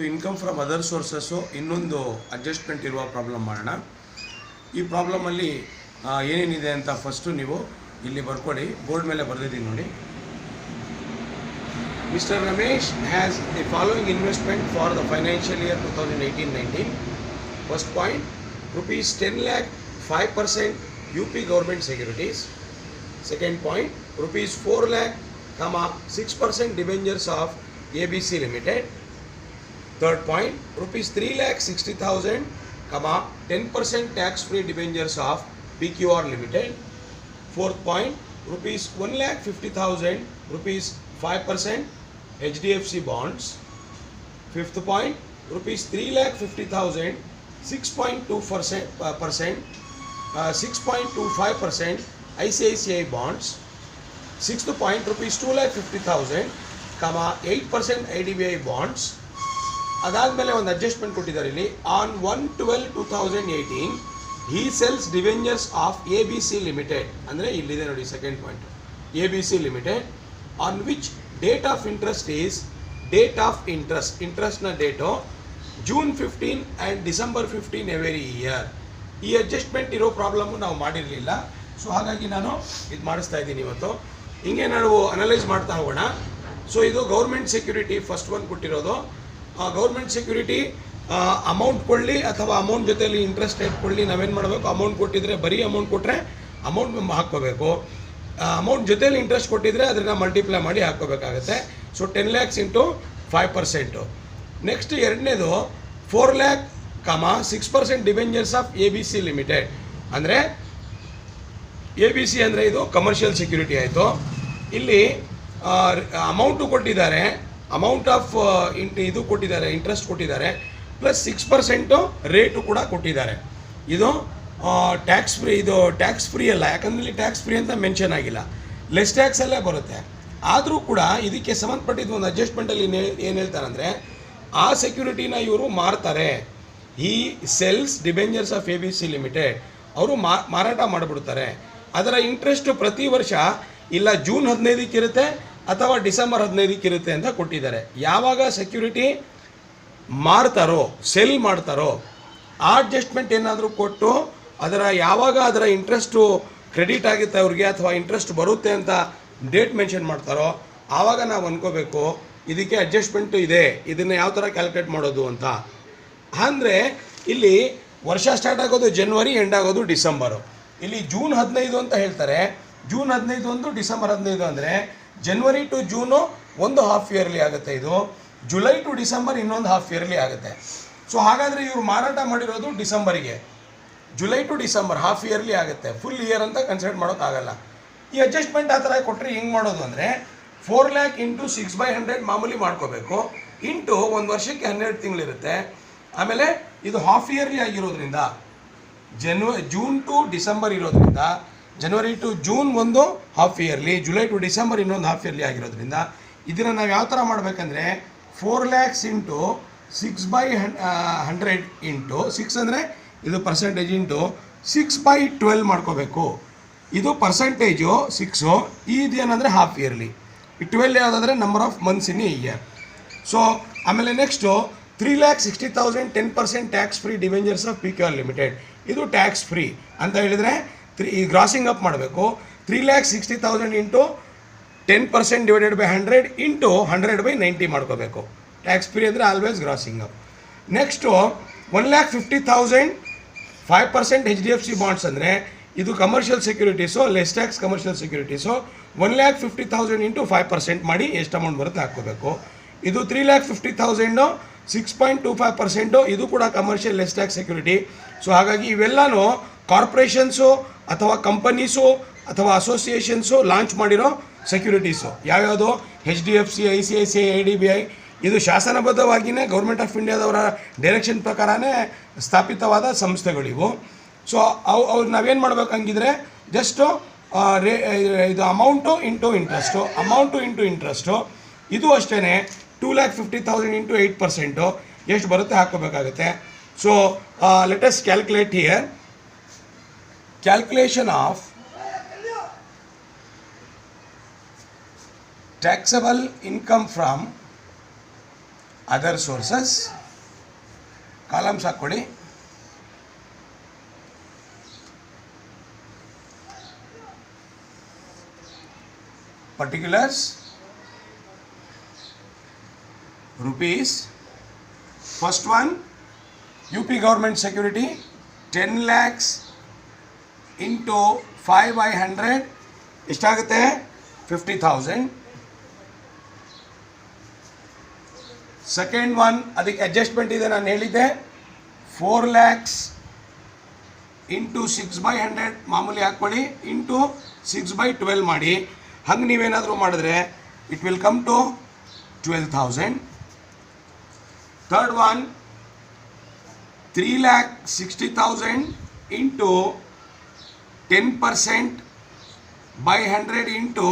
Income from other sources ಇನ್ನೊಂದು adjustment ಇರುವ problem ಮಾಡೋಣ. ಈ ಪ್ರಾಬ್ಲಮಲ್ಲಿ ಏನೇನಿದೆ ಅಂತ ಫಸ್ಟು ನೀವು ಇಲ್ಲಿ ಬರ್ಕೊಳ್ಳಿ, ಬೋರ್ಡ್ ಮೇಲೆ ಬರೆದಿದ್ದೀನಿ ನೋಡಿ. Mister Ramesh has the following investment for the financial year 2018-19. First point, rupees 10 lakh 5% UP government securities. Second point, rupees 4 lakh, 6% debentures of ABC Limited. Third point, rupees 3 lakh 60,000, 10% tax-free debentures of PQR Limited. Fourth point, rupees 1 lakh 50,000, rupees 5% HDFC bonds. Fifth point, rupees 3 lakh 50,000, 6.25% ICICI bonds. Sixth point, rupees 2 lakh 50,000, 8% IDBI bonds. ಅದಾದಮೇಲೆ ಒಂದು adjustment ಕೊಟ್ಟಿದ್ದಾರೆ ಇಲ್ಲಿ. On 1/12/2018 he sells debentures of ABC Limited, ಅಂದರೆ ಇಲ್ಲಿದೆ ನೋಡಿ second point, ABC Limited, on which date of interest is date of interest, ಇಂಟ್ರೆಸ್ಟ್ನ date June 15 and December 15 every year. ಈ adjustment ಇರೋ ಪ್ರಾಬ್ಲಮ್ಮು ನಾವು ಮಾಡಿರಲಿಲ್ಲ, ಸೊ ಹಾಗಾಗಿ ನಾನು ಇದು ಮಾಡಿಸ್ತಾ ಇದ್ದೀನಿ ಇವತ್ತು. ಹಿಂಗೆ ನಾವು ಅನಲೈಸ್ ಮಾಡ್ತಾ ಹೋಗೋಣ. ಸೊ ಇದು ಗೌರ್ಮೆಂಟ್ ಸೆಕ್ಯೂರಿಟಿ ಫಸ್ಟ್ ಒನ್ ಕೊಟ್ಟಿರೋದು. ಗೌರ್ಮೆಂಟ್ ಸೆಕ್ಯೂರಿಟಿ ಅಮೌಂಟ್ ಕೊಡಲಿ ಅಥವಾ ಅಮೌಂಟ್ ಜೊತೆಯಲ್ಲಿ ಇಂಟ್ರೆಸ್ಟ್ ರೇಟ್ ಕೊಡಲಿ, ನಾವೇನು ಮಾಡಬೇಕು, ಅಮೌಂಟ್ ಕೊಟ್ಟಿದ್ರೆ ಬರೀ ಅಮೌಂಟ್ ಕೊಟ್ಟರೆ ಅಮೌಂಟ್ ಹಾಕ್ಕೋಬೇಕು, ಅಮೌಂಟ್ ಜೊತೆಯಲ್ಲಿ ಇಂಟ್ರೆಸ್ಟ್ ಕೊಟ್ಟಿದ್ರೆ ಅದನ್ನು ಮಲ್ಟಿಪ್ಲೈ ಮಾಡಿ ಹಾಕ್ಕೋಬೇಕಾಗತ್ತೆ. So 10 lakhs into 5%. ನೆಕ್ಸ್ಟ್ ಎರಡನೇದು 4 lakh, 6% debentures of ABC limited. ಅಂದರೆ ABC ಅಂದರೆ ಇದು ಕಮರ್ಷಿಯಲ್ ಸೆಕ್ಯೂರಿಟಿ ಆಯಿತು. ಇಲ್ಲಿ ಅಮೌಂಟು ಕೊಟ್ಟಿದ್ದಾರೆ, ಅಮೌಂಟ್ ಆಫ್ ಇದು ಕೊಟ್ಟಿದ್ದಾರೆ, ಇಂಟ್ರೆಸ್ಟ್ ಕೊಟ್ಟಿದ್ದಾರೆ, ಪ್ಲಸ್ 6% ರೇಟು ಕೂಡ ಕೊಟ್ಟಿದ್ದಾರೆ. ಇದು ಟ್ಯಾಕ್ಸ್ ಫ್ರೀ, ಇದು ಟ್ಯಾಕ್ಸ್ ಫ್ರೀ ಅಲ್ಲ, ಯಾಕಂದರೆ ಇಲ್ಲಿ ಟ್ಯಾಕ್ಸ್ ಫ್ರೀ ಅಂತ ಮೆನ್ಷನ್ ಆಗಿಲ್ಲ, ಲೆಸ್ ಟ್ಯಾಕ್ಸಲ್ಲೇ ಬರುತ್ತೆ. ಆದರೂ ಕೂಡ ಇದಕ್ಕೆ ಸಂಬಂಧಪಟ್ಟಿದ್ದು ಒಂದು ಅಡ್ಜಸ್ಟ್ಮೆಂಟಲ್ಲಿ ಏನು ಹೇಳ್ತಾರೆ ಅಂದರೆ, ಆ ಸೆಕ್ಯೂರಿಟಿನ ಇವರು ಮಾರ್ತಾರೆ. ಈ cells debentures of ABC limited, ಅವರು ಮಾರಾಟ ಮಾಡಿಬಿಡ್ತಾರೆ. ಅದರ ಇಂಟ್ರೆಸ್ಟು ಪ್ರತಿ ವರ್ಷ ಇಲ್ಲ ಜೂನ್ 15ಕ್ಕೆ ಇರುತ್ತೆ ಅಥವಾ ಡಿಸೆಂಬರ್ 15ಕ್ಕೆ ಇರುತ್ತೆ ಅಂತ ಕೊಟ್ಟಿದ್ದಾರೆ. ಯಾವಾಗ ಸೆಕ್ಯೂರಿಟಿ ಮಾರ್ತಾರೋ, ಸೆಲ್ ಮಾಡ್ತಾರೋ, ಆ ಅಡ್ಜಸ್ಟ್ಮೆಂಟ್ ಏನಾದರೂ ಕೊಟ್ಟು ಯಾವಾಗ ಅದರ ಇಂಟ್ರೆಸ್ಟು ಕ್ರೆಡಿಟ್ ಆಗುತ್ತೆ ಅವ್ರಿಗೆ ಅಥವಾ ಇಂಟ್ರೆಸ್ಟ್ ಬರುತ್ತೆ ಅಂತ ಡೇಟ್ ಮೆನ್ಷನ್ ಮಾಡ್ತಾರೋ, ಆವಾಗ ನಾವು ಅಂದ್ಕೋಬೇಕು ಇದಕ್ಕೆ ಅಡ್ಜಸ್ಟ್ಮೆಂಟು ಇದೆ, ಇದನ್ನು ಯಾವ ಥರ ಕ್ಯಾಲ್ಕುಲೇಟ್ ಮಾಡೋದು ಅಂತ. ಅಂದರೆ ಇಲ್ಲಿ ವರ್ಷ ಸ್ಟಾರ್ಟ್ ಆಗೋದು ಜನವರಿ, ಎಂಡ್ ಆಗೋದು ಡಿಸೆಂಬರು. ಇಲ್ಲಿ ಜೂನ್ 15 ಅಂತ ಹೇಳ್ತಾರೆ, ಜೂನ್ 15 ಒಂದು, ಡಿಸೆಂಬರ್ 15 ಅಂದರೆ ಜನವರಿ ಟು ಜೂನು ಒಂದು ಹಾಫ್ ಇಯರ್ಲಿ ಆಗುತ್ತೆ, ಇದು ಜುಲೈ ಟು ಡಿಸೆಂಬರ್ ಇನ್ನೊಂದು ಹಾಫ್ ಇಯರ್ಲಿ ಆಗುತ್ತೆ. ಸೊ ಹಾಗಾದರೆ ಇವರು ಮಾರಾಟ ಮಾಡಿರೋದು ಡಿಸೆಂಬರಿಗೆ, July to December half yearly ಆಗುತ್ತೆ, ಫುಲ್ ಇಯರ್ ಅಂತ ಕನ್ಸಿಡರ್ ಮಾಡೋಕ್ಕಾಗಲ್ಲ. ಈ ಅಡ್ಜಸ್ಟ್ಮೆಂಟ್ ಆ ಥರ ಕೊಟ್ಟರೆ ಹೆಂಗೆ ಮಾಡೋದು ಅಂದರೆ 4 lakh ಇಂಟು 6/100 ಮಾಮೂಲಿ ಮಾಡ್ಕೋಬೇಕು, ಇಂಟು ಒಂದು ವರ್ಷಕ್ಕೆ 12 ತಿಂಗಳಿರುತ್ತೆ. ಆಮೇಲೆ ಇದು ಹಾಫ್ ಇಯರ್ಲಿ ಆಗಿರೋದ್ರಿಂದ ಜೂನ್ ಟು ಡಿಸೆಂಬರ್ ಇರೋದ್ರಿಂದ ಜನವರಿ ಟು ಜೂನ್ ಒಂದು half yearly, July to December ಇನ್ನೊಂದು ಹಾಫ್ ಇಯರ್ಲಿ ಆಗಿರೋದ್ರಿಂದ ಇದನ್ನು ನಾವು ಯಾವ ಥರ ಮಾಡಬೇಕಂದ್ರೆ 4 lakhs ಇಂಟು 6/100 ಇಂಟು 6 ಅಂದರೆ ಇದು ಪರ್ಸೆಂಟೇಜ್ ಇಂಟು 6/12 ಮಾಡ್ಕೋಬೇಕು. ಇದು ಪರ್ಸೆಂಟೇಜು 6, ಇದೇನಂದರೆ ಹಾಫ್ ಇಯರ್ಲಿ, ಈ 12 ಯಾವುದಾದ್ರೆ number of months in a year. So ಆಮೇಲೆ next 3,60,000, 10% tax free debentures of PQR limited. ಇದು ಟ್ಯಾಕ್ಸ್ ಫ್ರೀ ಅಂತ ಹೇಳಿದರೆ ಈ ಗ್ರಾಸಿಂಗ್ ಅಪ್ ಮಾಡಬೇಕು. 3,60,000 ಇಂಟು 10% ಡಿವೈಡೆಡ್ ಬೈ 100 ಇಂಟು 100/90 ಮಾಡ್ಕೋಬೇಕು. ಟ್ಯಾಕ್ಸ್ ಫ್ರೀ ಅಂದರೆ always grossing up. Next 1,50,000, 5% HDFC bonds ಅಂದರೆ ಇದು commercial securities, less tax commercial securities. 1,50,000 into 5% ಮಾಡಿ ಎಷ್ಟು ಅಮೌಂಟ್ ಬರುತ್ತೆ ಹಾಕ್ಕೋಬೇಕು. ಇದು 3,50,000, 6.25%, ಇದು ಕೂಡ commercial less tax security. So ಹಾಗಾಗಿ ಇವೆಲ್ಲನೂ ಕಾರ್ಪೊರೇಷನ್ಸು ಅಥವಾ ಕಂಪನೀಸು ಅಥವಾ ಅಸೋಸಿಯೇಷನ್ಸು ಲಾಂಚ್ ಮಾಡಿರೋ ಸೆಕ್ಯೂರಿಟೀಸು. ಯಾವ್ಯಾವುದು? HDFC, ICICI, IDBI. ಇದು ಶಾಸನಬದ್ಧವಾಗಿಯೇ ಗೌರ್ಮೆಂಟ್ ಆಫ್ ಇಂಡಿಯಾದವರ ಡೈರೆಕ್ಷನ್ ಪ್ರಕಾರನೇ ಸ್ಥಾಪಿತವಾದ ಸಂಸ್ಥೆಗಳಿವು. ಸೊ ಅವ್ರು ನಾವೇನು ಮಾಡಬೇಕು ಹಂಗಿದ್ರೆ ಜಸ್ಟು ಇದು amount into interest, amount into interest, ಇದು ಅಷ್ಟೇ 2,50,000 ಇಂಟು 8% ಎಷ್ಟು ಬರುತ್ತೆ ಹಾಕೋಬೇಕಾಗುತ್ತೆ. So let us calculate here. Calculation of taxable income from other sources columns ಹಾಕ್ಕೊಡಿ. particulars rupees. First one, UP government security 10 lakhs into 5 by 100 ಎಷ್ಟಾಗುತ್ತೆ 50,000. Second one ಅದಕ್ಕೆ adjustment ಇದೆ, ನಾನು ಹೇಳಿದ್ದೆ 4 lakhs ಇಂಟು 6 by 100 ಮಾಮೂಲಿ ಹಾಕ್ಕೊಳ್ಳಿ, ಇಂಟು 6 by 12 ಮಾಡಿ. ಹಂಗೆ ನೀವೇನಾದರೂ ಮಾಡಿದ್ರೆ it will come to 12,000. Third one 3,60,000 into 10% by 100 into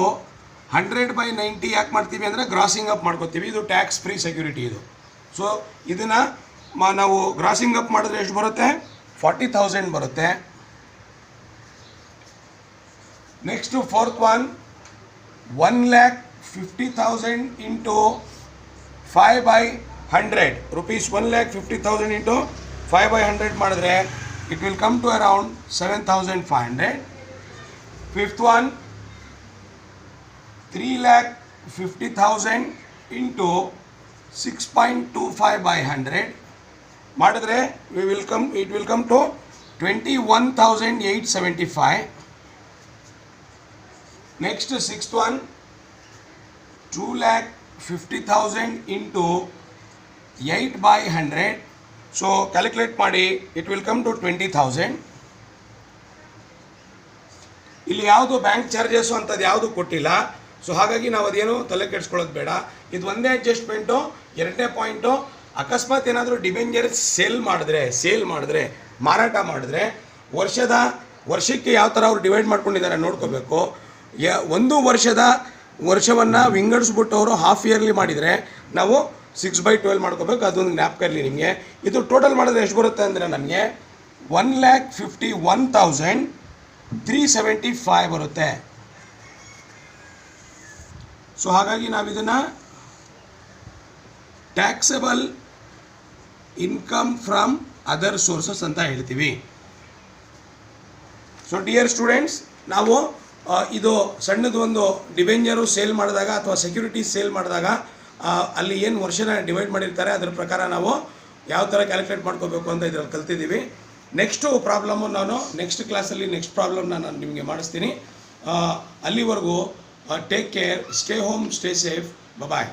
100 by 90 ಯಾಕೆ ಮಾಡ್ತೀವಿ ಅಂದರೆ ಗ್ರಾಸಿಂಗ್ ಅಪ್ ಮಾಡ್ಕೋತೀವಿ. ಇದು ಟ್ಯಾಕ್ಸ್ ಫ್ರೀ ಸೆಕ್ಯೂರಿಟಿ ಇದು. ಸೊ ಇದನ್ನು ನಾವು ಗ್ರಾಸಿಂಗ್ ಅಪ್ ಮಾಡಿದ್ರೆ ಎಷ್ಟು ಬರುತ್ತೆ? 40,000 ಬರುತ್ತೆ. Next fourth one 1,50,000 into 5 by 100 rupees. 1,50,000 into 5 by 100 ಮಾಡಿದ್ರೆ it will come to around 7,500. Fifth one 3,50,000 into 6.25 by 100 ಮಾಡಿದ್ರೆ it will come to 21,875. Next sixth one 2,50,000 into 8 by 100. So calculate ಮಾಡಿ, it will come to 20,000. ಇಲ್ಲಿ ಯಾವುದು bank charges ಅಂಥದ್ದು ಯಾವುದು ಕೊಟ್ಟಿಲ್ಲ. So ಹಾಗಾಗಿ ನಾವು ಅದೇನು ತಲೆ ಕೆಡಿಸ್ಕೊಳ್ಳೋದು ಬೇಡ. ಇದು ಒಂದೇ ಅಡ್ಜಸ್ಟ್ಮೆಂಟು. ಎರಡನೇ ಪಾಯಿಂಟು, ಅಕಸ್ಮಾತ್ ಏನಾದರೂ ಡಿಬೆಂಚರ್ ಸೇಲ್ ಮಾಡಿದ್ರೆ ಮಾರಾಟ ಮಾಡಿದ್ರೆ ವರ್ಷಕ್ಕೆ ಯಾವ ಥರ ಅವ್ರು ಡಿವೈಡ್ ಮಾಡ್ಕೊಂಡಿದ್ದಾರೆ ನೋಡ್ಕೋಬೇಕು. ಒಂದು ವರ್ಷವನ್ನು ವಿಂಗಡಿಸ್ಬಿಟ್ಟು ಅವರು ಹಾಫ್ ಇಯರ್ಲಿ ಮಾಡಿದರೆ ನಾವು 6 by 12 ಮಾಡ್ಕೋಬೇಕು. ಅದೊಂದು ಜ್ಞಾಪಕ ಇರಲಿ ನಿಮಗೆ. ಇದು ಟೋಟಲ್ ಮಾಡಿದ್ರೆ ಎಷ್ಟು ಬರುತ್ತೆ ಅಂದರೆ ನಮಗೆ 1,51,375 ಬರುತ್ತೆ. ಸೊ ಹಾಗಾಗಿ ನಾವು ಇದನ್ನು taxable income from other sources ಅಂತ ಹೇಳ್ತೀವಿ. ಸೊ ಡಿಯರ್ ಸ್ಟೂಡೆಂಟ್ಸ್, ನಾವು ಇದು ಸಣ್ಣದು ಒಂದು ಡಿಬೆಂಜರು ಸೇಲ್ ಮಾಡಿದಾಗ ಅಥವಾ ಸೆಕ್ಯೂರಿಟೀಸ್ ಸೇಲ್ ಮಾಡಿದಾಗ ಅಲ್ಲಿ ಏನು ವರ್ಷನ ಡಿವೈಡ್ ಮಾಡಿರ್ತಾರೆ ಅದರ ಪ್ರಕಾರ ನಾವು ಯಾವ ಥರ ಕ್ಯಾಲ್ಕುಲೇಟ್ ಮಾಡ್ಕೋಬೇಕು ಅಂತ ಇದರಲ್ಲಿ ಕಲ್ತಿದ್ದೀವಿ. ನೆಕ್ಸ್ಟು ಪ್ರಾಬ್ಲಮ್ಮು ನಾನು ನೆಕ್ಸ್ಟ್ ಕ್ಲಾಸಲ್ಲಿ ನೆಕ್ಸ್ಟ್ ಪ್ರಾಬ್ಲಮ್ನ ನಾನು ನಿಮಗೆ ಮಾಡಿಸ್ತೀನಿ. ಅಲ್ಲಿವರೆಗೂ take care, stay home, stay safe, ಬಾಯ್.